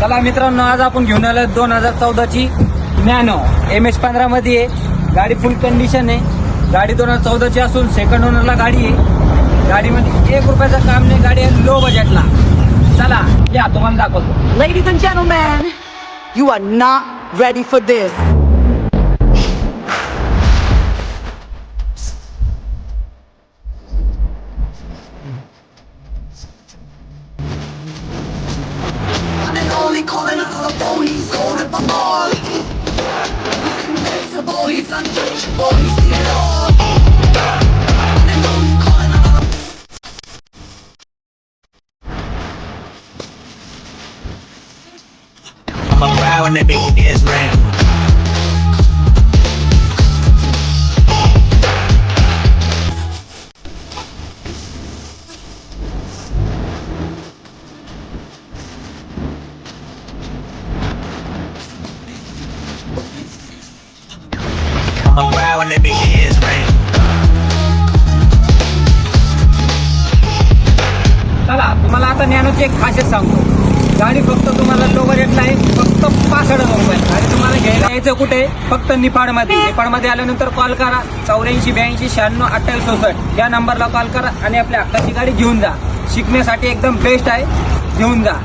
चला मित्रांनो, आज आपण घेऊन आलो 2014ची नॅनो MS-15 मध्ये आहे. गाडी फुल कंडिशन आहे. गाडी 2014ची असून सेकंड ओनरला गाडी आहे. गाडीमध्ये 1 रुपयाचं काम नाही. गाडी आहे लो बजेटला. चला या तुम्हाला दाखवतो. Ladies and gentlemen, you are not ready for this. Only calling out the police, going at the mall. Invincible, he's untouchable, he's seen it all. And only calling out I'm a crowd when they make this rain. I'm a crowd when they make this rain. चला तुम्हाला आता नॅनोची एक खासियत सांगतो. गाडी फक्त तुम्हाला low बजेटला आहे. फक्त 65,000 रुपये. गाडी तुम्हाला घ्यायला यायचं कुठे? फक्त निफाडमध्ये. निफाडमध्ये आल्यानंतर कॉल करा 84 82 96 28 64 या नंबरला कॉल करा आणि आपल्या हक्काची गाडी घेऊन जा. शिकण्यासाठी एकदम बेस्ट आहे. घेऊन जा.